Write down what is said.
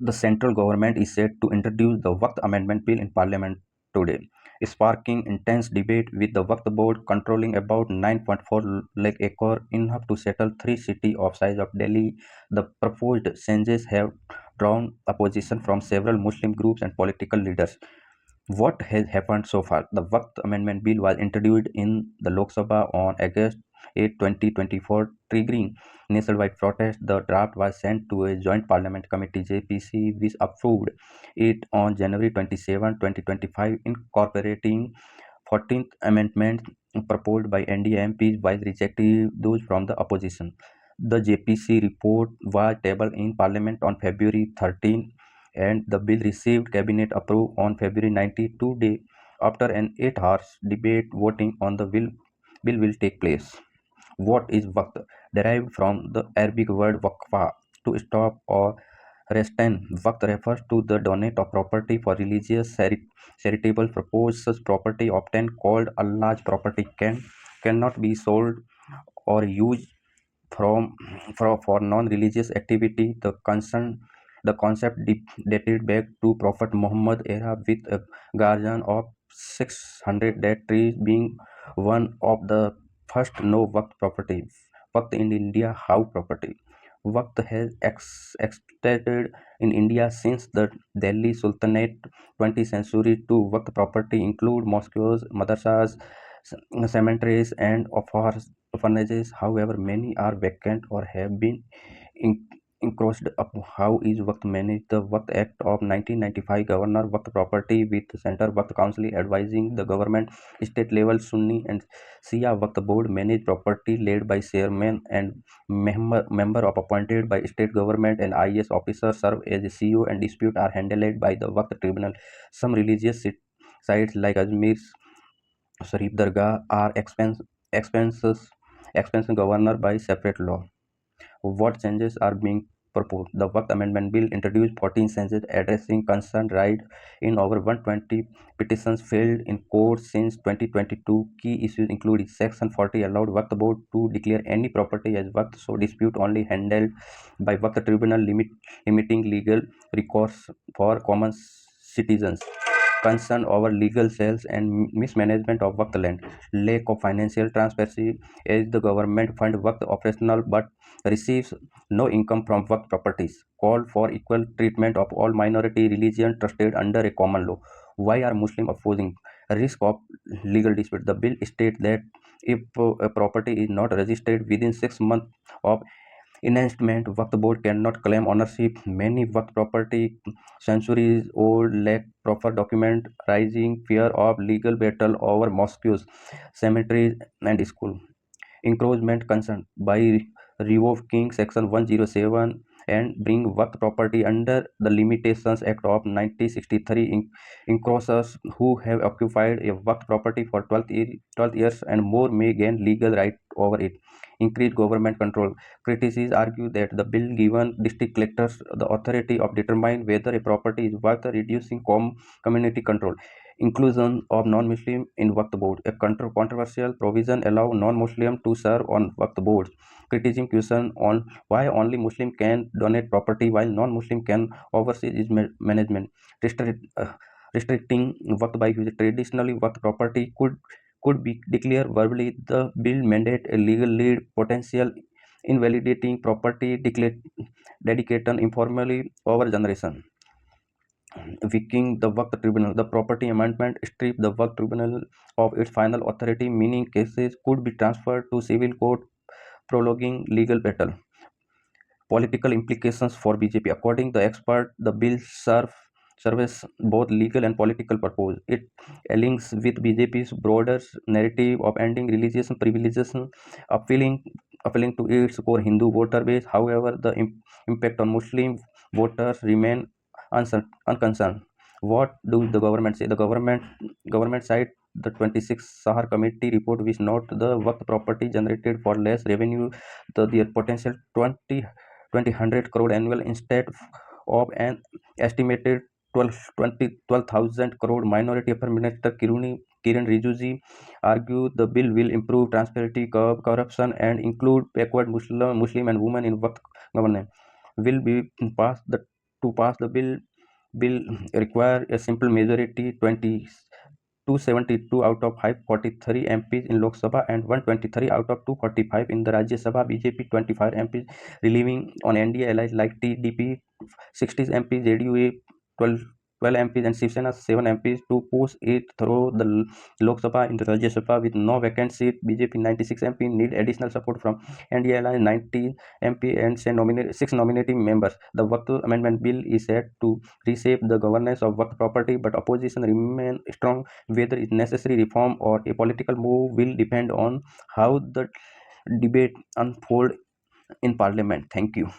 The central government is set to introduce the Waqf Amendment Bill in Parliament today, sparking intense debate with the Waqf Board controlling about 9.4 lakh acre, enough to settle three cities of size of Delhi. The proposed changes have drawn opposition from several Muslim groups and political leaders. What has happened so far? The Waqf Amendment Bill was introduced in the Lok Sabha on August 8, 2024, triggering nationwide protest. The draft was sent to a joint parliament committee (JPC), which approved it on January 27, 2025, incorporating 14th Amendment proposed by NDA MPs while rejecting those from the opposition. The JPC report was tabled in Parliament on February 13, and the bill received cabinet approval on February 19. 2 days after an 8 hours debate, voting on the bill will take place. What is waqt? Derived from the Arabic word waqfa, to stop or restrain. Waqt refers to the donate of property for religious, charitable purposes. Such property, often called Allah's property, cannot be sold or used from for non-religious activity. The concept dated back to Prophet Muhammad era, with a guardian of 600 dead trees being one of the first no waqf property. Waqf in India, how property. Waqf has existed in India since the Delhi Sultanate 20th century. To waqf property include mosques, madrasas, cemeteries, and orphanages. However, many are vacant or have been in- encroached up. How is Waqf managed? The Waqf Act of 1995 governor Waqf property, with the Center Waqf Council advising the government. State level Sunni and Shia Waqf board manage property, led by chairman and member of appointed by state government, and IS officers serve as CEO, and dispute are handled by the Waqf tribunal. Some religious sites like Ajmer Sharif Dargah are expenses expenses governed by separate law. What changes are being proposed? The Waqf Amendment Bill introduced 14 changes addressing concerned rights in over 120 petitions filed in court since 2022. Key issues include Section 40 allowed Waqf Board to declare any property as Waqf, so dispute only handled by Waqf Tribunal, limiting legal recourse for common citizens. Concern over legal sales and mismanagement of Waqf land. Lack of financial transparency, as the government fund Waqf operational but receives no income from Waqf properties. Call for equal treatment of all minority religions trusted under a common law. Why are Muslims opposing? Risk of legal dispute. The bill states that if a property is not registered within 6 months of enhancement, Waqf board cannot claim ownership. Many Waqf property centuries old lack proper document, rising fear of legal battle over mosques, cemeteries, and school. Encroachment concern by revoking Section 107 and bring Waqf property under the Limitations Act of 1963. Encroachers who have occupied a Waqf property for 12 years and more may gain legal right over it. Increased government control. Critics argue that the bill given district collectors the authority of determine whether a property is worth, reducing community control. Inclusion of non-Muslim in Waqf board. A controversial provision allow non-Muslim to serve on Waqf boards. Criticism question on why only Muslim can donate property while non-Muslim can oversee its management. Restricting Waqf by use. Traditionally, Waqf property could be declared verbally. The bill mandate a legal lead potential, invalidating property dedicated informally over generation. Weakening the Waqf Tribunal. The property amendment stripped the Waqf Tribunal of its final authority, meaning cases could be transferred to civil court, prolonging legal battle. Political implications for BJP. According to the expert, the bill serves both legal and political purpose. It aligns with BJP's broader narrative of ending religious privileges, appealing appealing to its core Hindu voter base. However, the impact on Muslim voters remain unconcerned. What do the government say? The government side the 26 Sahar committee report, which note the Waqf property generated for less revenue, their potential 100 crore annual instead of an estimated 12,000 crore. Minority Affairs Minister Kiran Rijiju argued the bill will improve transparency, curb corruption, and include backward Muslim and women in Waqf governance. Will be passed the To pass the bill require a simple majority 272 out of 543 MPs in Lok Sabha and 123 out of 245 in the Rajya Sabha. BJP 25 MPs relieving on NDA allies like TDP 60 MPs, JDU 12 MPs and Shiv Sena 7 MPs to push it through the Lok Sabha in the Rajya Sabha with no vacant seat. BJP 96 MP need additional support from NDA alliance 90 MP and 6 nominating members. The Waqf Amendment Bill is set to reshape the governance of Waqf property, but opposition remain strong. Whether it's necessary reform or a political move will depend on how the debate unfold in Parliament. Thank you.